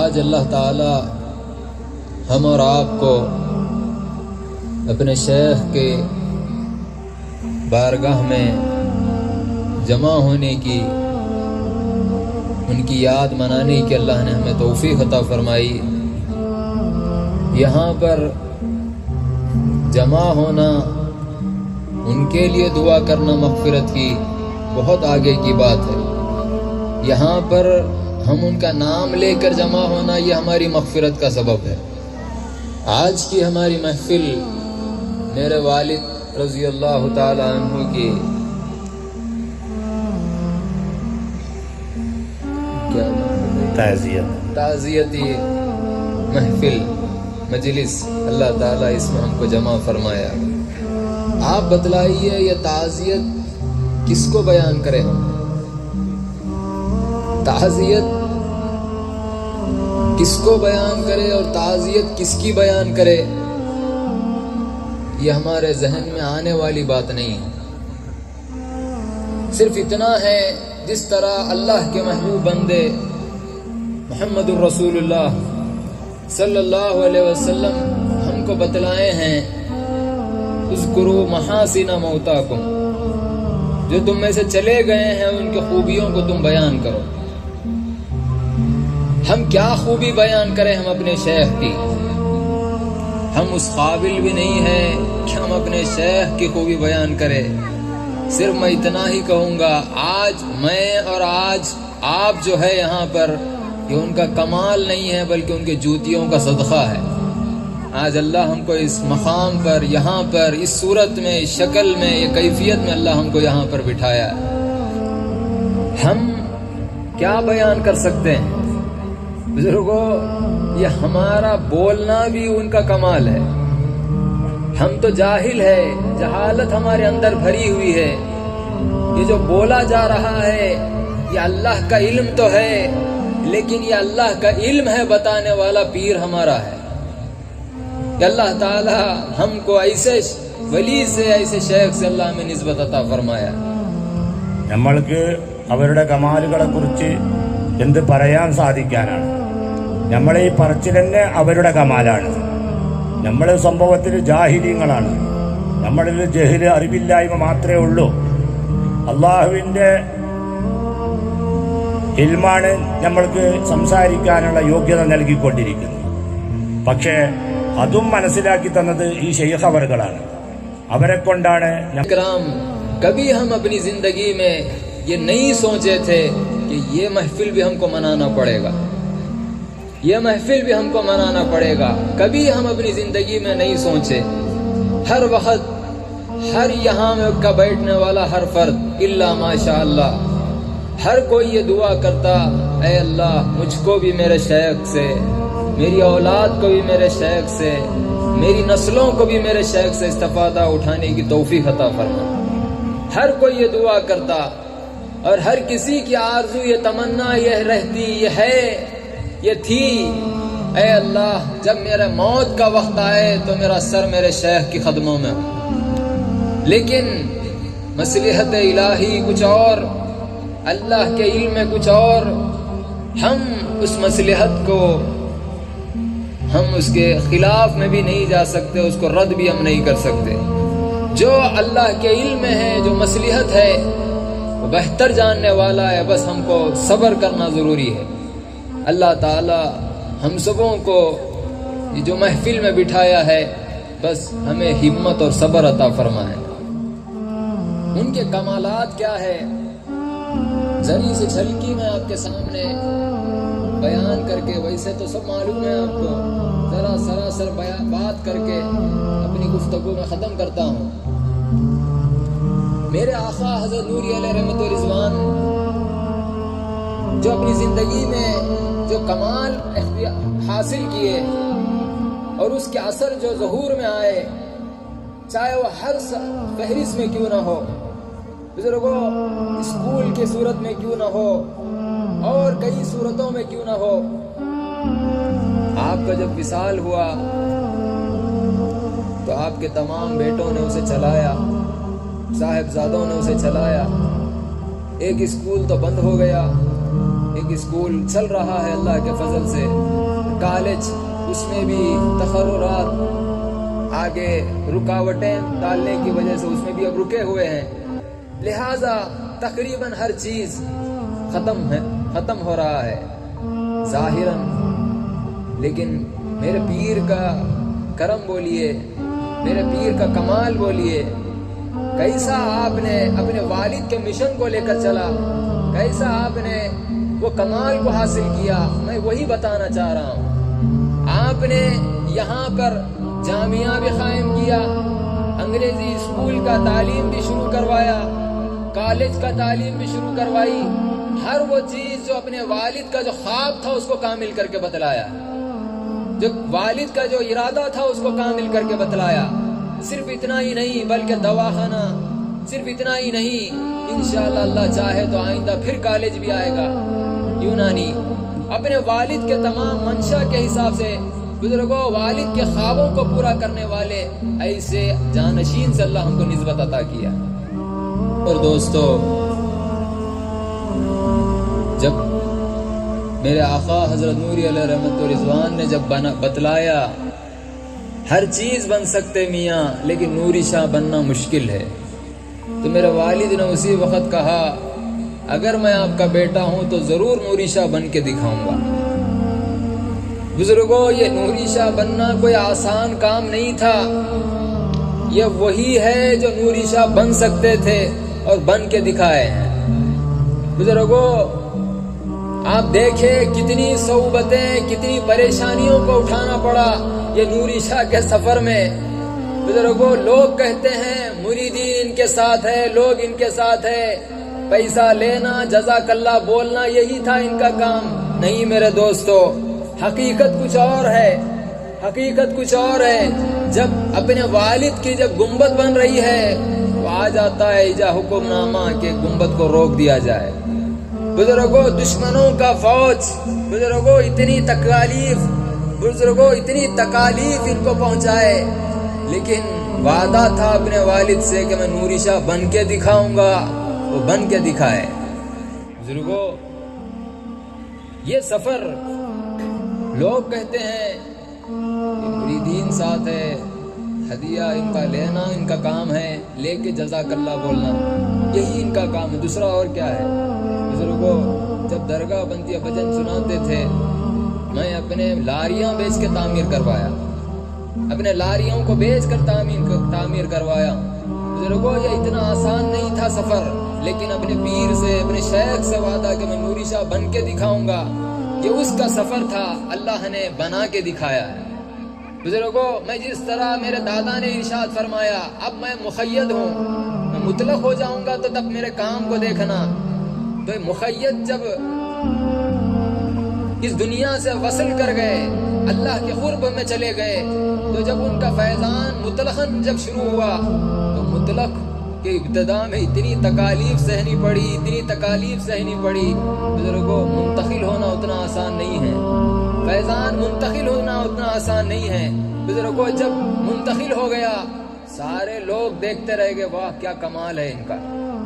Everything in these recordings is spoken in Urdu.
آج اللہ تعالی ہم اور آپ کو اپنے شیخ کے بارگاہ میں جمع ہونے کی، ان کی یاد منانے کی اللہ نے ہمیں توفیق عطا فرمائی۔ یہاں پر جمع ہونا، ان کے لیے دعا کرنا مغفرت کی بہت آگے کی بات ہے۔ یہاں پر ہم ان کا نام لے کر جمع ہونا، یہ ہماری مغفرت کا سبب ہے۔ آج کی ہماری محفل میرے والد رضی اللہ تعالی عنہ کی تعزیتی محفل مجلس، اللہ تعالیٰ اس میں ہم کو جمع فرمایا۔ آپ بتلائیے یہ تعزیت کس کو بیان کریں ہم؟ تعزیت کس کو بیان کرے اور تعزیت کس کی بیان کرے، یہ ہمارے ذہن میں آنے والی بات نہیں ہے۔ صرف اتنا ہے، جس طرح اللہ کے محبوب بندے محمد الرسول اللہ صلی اللہ علیہ وسلم ہم کو بتلائے ہیں، اذکروا محاسن موتاکم، جو تم میں سے چلے گئے ہیں ان کی خوبیوں کو تم بیان کرو۔ ہم کیا خوبی بیان کریں ہم اپنے شیخ کی؟ ہم اس قابل بھی نہیں ہیں کہ ہم اپنے شیخ کی خوبی بیان کریں۔ صرف میں اتنا ہی کہوں گا، آج میں اور آج آپ جو ہے یہاں پر، یہ ان کا کمال نہیں ہے بلکہ ان کے جوتیوں کا صدقہ ہے۔ آج اللہ ہم کو اس مقام پر، یہاں پر، اس صورت میں، اس شکل میں، یہ کیفیت میں اللہ ہم کو یہاں پر بٹھایا ہے۔ ہم کیا بیان کر سکتے ہیں؟ بزرگوں، یہ ہمارا بولنا بھی ان کا کمال ہے۔ ہم تو جاہل ہے، جہالت ہمارے اندر بھری ہوئی ہے۔ یہ جو بولا جا رہا ہے یہ اللہ کا علم تو ہے، لیکن یہ اللہ کا علم ہے بتانے والا پیر ہمارا ہے۔ کہ اللہ تعالی ہم کو ایسے ولی سے، ایسے شیخ سے اللہ میں نسبت عطا فرمایا۔ നമ്മൾക്ക് അവരുടെ കമാലുകളെ കുറിച്ച് എന്ത് പറയാൻ സാധിക്കാനാണ്? നമ്മളെ ഈ പറച്ചിൽ തന്നെ അവരുടെ കമാലാണ്। നമ്മൾ സംഭവത്തിൽ ജാഹിലീങ്ങളാണ്, നമ്മളിൽ ജഹില് അറിവില്ലായ്മ മാത്രമേ ഉള്ളൂ। അള്ളാഹുവിൻ്റെ ഇൽമാണ് നമ്മൾക്ക് സംസാരിക്കാനുള്ള യോഗ്യത നൽകിക്കൊണ്ടിരിക്കുന്നത്। പക്ഷേ അതും മനസ്സിലാക്കി തന്നത് ഈ ശൈഖ് അവറുകളാണ്। അവരെ കൊണ്ടാണ് کبھی ہم اپنی زندگی میں یہ نہیں سوچے تھے کہ یہ محفل بھی ہم کو منانا پڑے گا، یہ محفل بھی ہم کو منانا پڑے گا۔ کبھی ہم اپنی زندگی میں نہیں سوچے۔ ہر وقت، ہر یہاں میں کا بیٹھنے والا ہر فرد الا ماشاء اللہ، ہر کوئی یہ دعا کرتا، اے اللہ مجھ کو بھی میرے شیخ سے، میری اولاد کو بھی میرے شیخ سے، میری نسلوں کو بھی میرے شیخ سے استفادہ اٹھانے کی توفیق عطا فرما۔ ہر کوئی یہ دعا کرتا، اور ہر کسی کی آرزو، یہ تمنا یہ رہتی، یہ ہے، یہ تھی، اے اللہ جب میرے موت کا وقت آئے تو میرا سر میرے شیخ کی خدموں میں ہو۔ لیکن مصلحت الہی کچھ اور، اللہ کے علم میں کچھ اور، ہم اس مصلحت کو، ہم اس کے خلاف میں بھی نہیں جا سکتے، اس کو رد بھی ہم نہیں کر سکتے۔ جو اللہ کے علم میں ہے، جو مصلحت ہے، وہ بہتر جاننے والا ہے، بس ہم کو صبر کرنا ضروری ہے۔ اللہ تعالی ہم سبوں کو یہ جو محفل میں بٹھایا ہے، بس ہمیں ہمت اور صبر عطا فرمائے۔ ان کے کمالات کیا ہے، ذری سے جھلکی میں آپ کے سامنے بیان کر کے، ویسے تو سب معلوم ہے آپ کو، ذرا سراسر بات کر کے اپنی گفتگو میں ختم کرتا ہوں۔ میرے آقا حضرت نوری علیہ رحمت و رضوان جو اپنی زندگی میں جو کمال حاصل کیے، اور اس کے اثر جو ظہور میں آئے، چاہے وہ ہر فہرست میں کیوں نہ ہو، بزرگوں اسکول کی صورت میں کیوں نہ ہو، اور کئی صورتوں میں کیوں نہ ہو، آپ کا جب وصال ہوا تو آپ کے تمام بیٹوں نے اسے چلایا، صاحبزادوں نے اسے چلایا۔ ایک اسکول تو بند ہو گیا، ایک ایک اسکول چل رہا ہے اللہ کے فضل سے، کالج، اس میں بھی تقررات آگے رکاوٹیں ڈالنے کی وجہ سے اس میں بھی اب رکے ہوئے ہیں، لہذا تقریباً ہر چیز ختم ہو رہا ہے ظاہراً، لیکن میرے پیر کا کرم بولیے، میرے پیر کا کمال بولیے، کیسا آپ نے اپنے والد کے مشن کو لے کر چلا، کیسا آپ نے وہ کمال کو حاصل کیا، میں وہی بتانا چاہ رہا ہوں۔ آپ نے یہاں پر جامعہ بھی قائم کیا، انگریزی اسکول کا تعلیم بھی شروع کروایا، کالج کا تعلیم بھی شروع کروائی، ہر وہ چیز جو اپنے والد کا جو خواب تھا اس کو کامل کر کے بتلایا، جو والد کا جو ارادہ تھا اس کو کامل کر کے بتلایا۔ صرف اتنا ہی نہیں بلکہ دواخانہ، صرف اتنا ہی نہیں، انشاءاللہ اللہ چاہے تو آئندہ پھر کالج بھی آئے گا، کیوں نہ نہیں۔ اپنے والد کے تمام منشا کے حساب سے بزرگوں، والد کے خوابوں کو پورا کرنے والے ایسے جانشین سے اللہ ہم کو نسبت عطا کیا۔ اور دوستو، جب میرے آقا حضرت نوری علیہ رحمت و رضوان نے جب بتلایا ہر چیز بن سکتے میاں لیکن نوری شاہ بننا مشکل ہے، تو میرے والد نے اسی وقت کہا اگر میں آپ کا بیٹا ہوں تو ضرور نوری شاہ بن کے دکھاؤں گا۔ بزرگوں، یہ نوری شاہ بننا کوئی آسان کام نہیں تھا، یہ وہی ہے جو نوری شاہ بن سکتے تھے اور بن کے دکھائے ہیں۔ بزرگوں، آپ دیکھیں کتنی صعوبتیں، کتنی پریشانیوں کو اٹھانا پڑا یہ نوری شاہ کے سفر میں۔ بزرگوں، لوگ کہتے ہیں مریدین ان کے ساتھ ہے، لوگ ان کے ساتھ ہے، پیسہ لینا، جزاک اللہ بولنا، یہی تھا ان کا کام۔ نہیں میرے دوستو، حقیقت کچھ اور ہے، حقیقت کچھ اور ہے۔ جب اپنے والد کی جب گنبد بن رہی ہے تو آ جاتا ہے ایجا حکم نامہ کہ گنبد کو روک دیا جائے۔ بزرگوں، دشمنوں کا فوج، بزرگوں اتنی تکالیف ان کو پہنچائے، لیکن وعدہ تھا اپنے والد سے کہ میں نوری شاہ بن کے دکھاؤں گا، وہ بن کے دکھائے۔ بزرگوں، یہ سفر لوگ کہتے ہیں کہ مریدین ساتھ ہے، ہدیہ ان کا لینا ان کا کام ہے، لے کے جزاک اللہ بولنا، یہی ان کا کام ہے، دوسرا اور کیا ہے۔ بزرگوں، جب درگاہ بنتی ہے بھجن سناتے تھے، میں اپنے لاریاں بیچ کے تعمیر کروایا، اپنے لاریوں کو بیچ کر تعمیر کروایا۔ بزرگوں، یہ اتنا آسان نہیں تھا سفر، لیکن اپنے پیر سے، اپنے شیخ سے وعدہ کہ میں نوری شاہ بن کے دکھاؤں گا، یہ اس کا سفر تھا، اللہ نے بنا کے دکھایا ہے۔ بزرگوں، میں جس طرح میرے دادا نے ارشاد فرمایا اب میں مقید ہوں، میں مطلق ہو جاؤں گا تو تب میرے کام کو دیکھنا، تو مقید جب اس دنیا سے وصل کر گئے، اللہ کے قرب میں چلے گئے، تو جب ان کا فیضان مطلقاً جب شروع ہوا تو مطلق کے ابتدا میں اتنی تکالیف سہنی پڑی۔ بزرگوں، منتقل ہونا اتنا آسان نہیں ہے، فیضان منتقل ہونا اتنا آسان نہیں ہے۔ بزرگوں، جب منتقل ہو گیا سارے لوگ دیکھتے رہ گئے، واہ کیا کمال ہے ان کا،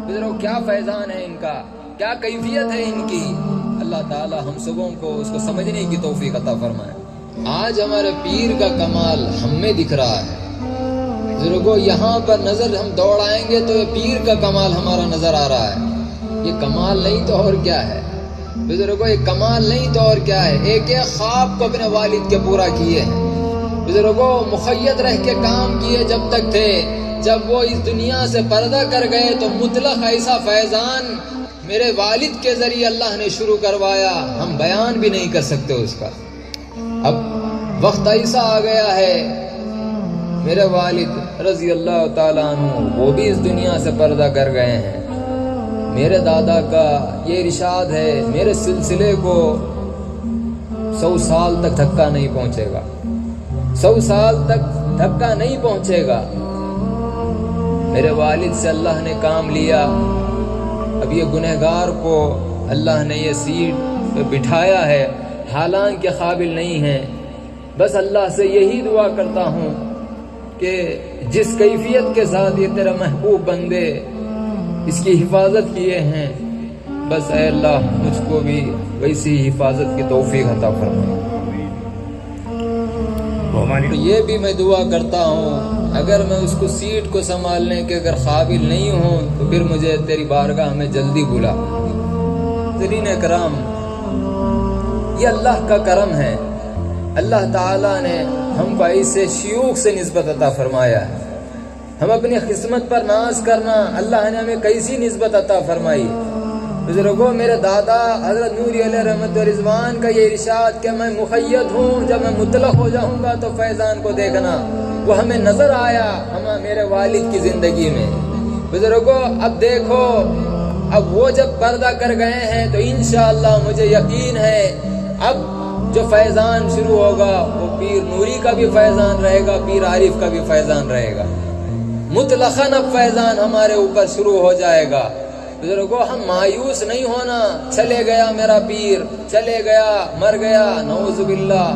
بزرگوں کیا فیضان ہے ان کا، کیا کیفیت ہے ان کی۔ اللہ تعالی ہم سبوں کو اس کو سمجھنے کی توفیق عطا فرمائے۔ آج ہمارے پیر کا کمال ہم میں دکھ رہا ہے۔ بزرگوں، یہاں پر نظر ہم دوڑائیں گے تو یہ پیر کا کمال ہمارا نظر آ رہا ہے، یہ کمال نہیں تو اور کیا ہے۔ بزرگوں، یہ کمال نہیں تو اور کیا ہے، ایک ایک خواب کو اپنے والد کے پورا کیے ہیں۔ بزرگوں، مقید رہ کے کام کیے جب تک تھے، جب وہ اس دنیا سے پردہ کر گئے تو مطلق ایسا فیضان میرے والد کے ذریعے اللہ نے شروع کروایا، ہم بیان بھی نہیں کر سکتے اس کا۔ اب وقت ایسا آ گیا ہے، میرے والد رضی اللہ تعالیٰ عنہ وہ بھی اس دنیا سے پردہ کر گئے ہیں۔ میرے دادا کا یہ ارشاد ہے، میرے سلسلے کو 100 سال تک دھکا نہیں پہنچے گا، 100 سال تک دھکا نہیں پہنچے گا۔ میرے والد سے اللہ نے کام لیا، اب یہ گنہگار کو اللہ نے یہ سیٹ پہ بٹھایا ہے، حالانکہ قابل نہیں ہے۔ بس اللہ سے یہی دعا کرتا ہوں کہ جس کیفیت کے ساتھ یہ تیرا محبوب بندے اس کی حفاظت کیے ہیں، بس اے اللہ مجھ کو بھی ویسی حفاظت کی توفیق عطا فرما. یہ بھی میں دعا کرتا ہوں اگر میں اس کو سیٹ کو سنبھالنے کے اگر قابل نہیں ہوں تو پھر مجھے تیری بارگاہ میں جلدی بلا. حضرین کرام، یہ اللہ کا کرم ہے. اللہ تعالیٰ نے ہم کو ایسے شیوخ سے نسبت عطا فرمایا ہے. ہم اپنی قسمت پر ناز کرنا، اللہ نے ہمیں کیسی نسبت عطا فرمائی. بزرگوں، میرے دادا حضرت نوری علیہ رحمت و رضوان کا یہ ارشاد کہ میں مقید ہوں، جب میں مطلق ہو جاؤں گا تو فیضان کو دیکھنا، وہ ہمیں نظر آیا میرے والد کی زندگی میں. بزرگوں، اب دیکھو، اب وہ جب پردہ کر گئے ہیں تو انشاءاللہ مجھے یقین ہے اب جو فیضان شروع ہوگا وہ پیر نوری کا بھی فیضان رہے گا، پیر عارف کا بھی فیضان رہے گا. مطلقاً اب فیضان ہمارے اوپر شروع ہو جائے گا. بزرگوں، ہم مایوس نہیں ہونا. چلے گیا میرا پیر، چلے گیا، مر گیا، نعوذ باللہ.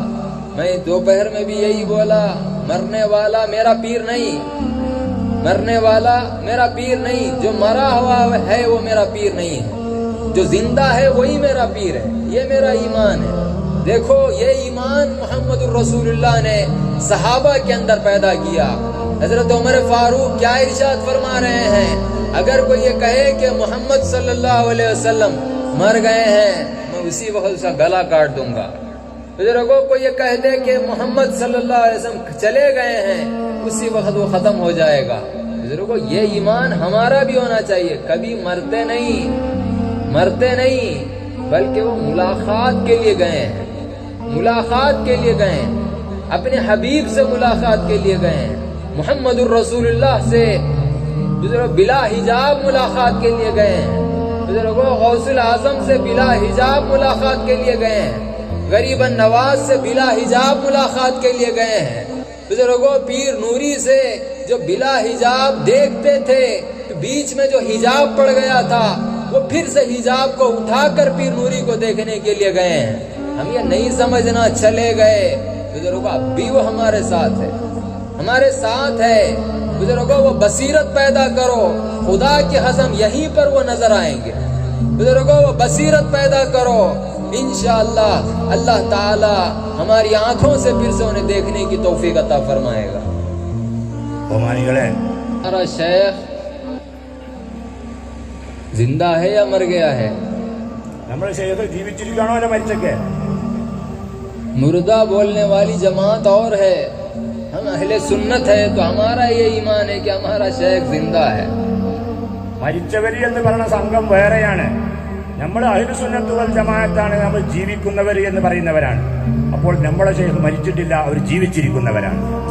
میں دوپہر میں بھی یہی بولا، مرنے والا میرا پیر نہیں، مرنے والا میرا پیر نہیں. جو مرا ہوا ہے وہ میرا پیر نہیں ہے، جو زندہ ہے وہی میرا پیر ہے. یہ میرا ایمان ہے. دیکھو، یہ ایمان محمد الرسول اللہ نے صحابہ کے اندر پیدا کیا. حضرت عمر فاروق کیا ارشاد فرما رہے ہیں؟ اگر کوئی یہ کہے کہ محمد صلی اللہ علیہ وسلم مر گئے ہیں، میں اسی وقت اس کا گلا کاٹ دوں گا. بزرگوں، کوئی یہ کہہ دے کہ محمد صلی اللہ علیہ وسلم چلے گئے ہیں، اسی وقت وہ ختم ہو جائے گا. بزرگوں، یہ ایمان ہمارا بھی ہونا چاہیے. کبھی مرتے نہیں بلکہ وہ ملاقات کے لیے گئے ہیں، ملاقات کے لیے گئے ہیں، اپنے حبیب سے ملاقات کے لیے گئے ہیں، محمد الرسول اللہ سے بزرگ بلا حجاب ملاقات کے لیے گئے ہیں. بزرگوں، غوث الاعظم سے بلا حجاب ملاقات کے لیے گئے ہیں، غریب النواز سے بلا حجاب ملاقات کے لیے گئے ہیں. بزرگوں، پیر نوری سے جو بلا حجاب دیکھتے تھے، بیچ میں جو حجاب پڑ گیا تھا وہ پھر سے حجاب کو اٹھا کر پیر نوری کو دیکھنے کے لیے گئے ہیں. ہم یہ نہیں سمجھنا چلے گئے. بزرگوں، اب بھی وہ ہمارے ساتھ ہے، ہمارے ساتھ ہے. بزرگوں، وہ بصیرت پیدا کرو، خدا کے حزم یہیں پر وہ نظر آئیں گے. بزرگوں، وہ بصیرت پیدا کرو، انشاءاللہ اللہ تعالی ہماری آنکھوں سے پھر سے انہیں دیکھنے کی توفیق عطا فرمائے گا. ہمارا شیخ زندہ ہے یا مر گیا ہے؟ مردہ بولنے والی جماعت اور ہے. ہم اہل سنت ہے تو ہمارا یہ ایمان ہے کہ ہمارا شیخ زندہ ہے. മരിച്ചവരി എന്ന് പറയുന്ന സംഘം വേറെയാണ്. നമ്മൾ അഹ്ലു സുന്നത്ത് വൽ ജമാഅത്താണ്, നമ്മൾ ജീവിക്കുന്നവർ എന്ന് പറയുന്നവരാണ്. അപ്പോൾ നമ്മുടെ ശൈഖ് മരിച്ചിട്ടില്ല, അവർ ജീവിച്ചിരിക്കുന്നവരാണ്.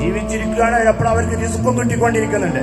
ജീവിച്ചിരിക്കുകയാണ്, അപ്പോൾ അവർക്ക് റിസ്ക്കും കിട്ടിക്കൊണ്ടിരിക്കുന്നുണ്ട്.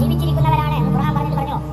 ജീവിച്ചിരിക്കുന്നവരാണ്, ഖുർആൻ പറഞ്ഞു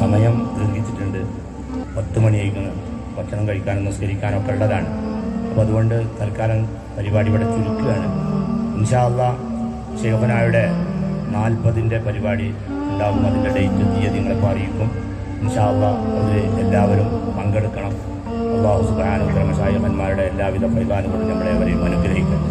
സമയം ദീർഘിച്ചിട്ടുണ്ട്, 10 മണിയായിരിക്കുന്നു, ഭക്ഷണം കഴിക്കാനും നിസ്കരിക്കാനൊക്കെ ഉള്ളതാണ്. അപ്പോൾ അതുകൊണ്ട് തൽക്കാലം പരിപാടി ഇവിടെ ചുരുക്കുകയാണ്. ഇൻഷാ അല്ലാഹ് ഷെയ്ഖുനായുടെ 40ൻ്റെ പരിപാടി ഉണ്ടാകും, അതിൻ്റെ ഡേറ്റ് തീയതി നിങ്ങളെ അറിയിക്കും. ഇൻഷാ അല്ലാഹ് അതിൽ എല്ലാവരും പങ്കെടുക്കണം. അല്ലാഹു സുബ്ഹാനഹു വ തആല മശായിഖന്മാരുടെ എല്ലാവിധ ഫൈദാനുകളും നമ്മളെവരെയും അനുഗ്രഹിക്കട്ടെ.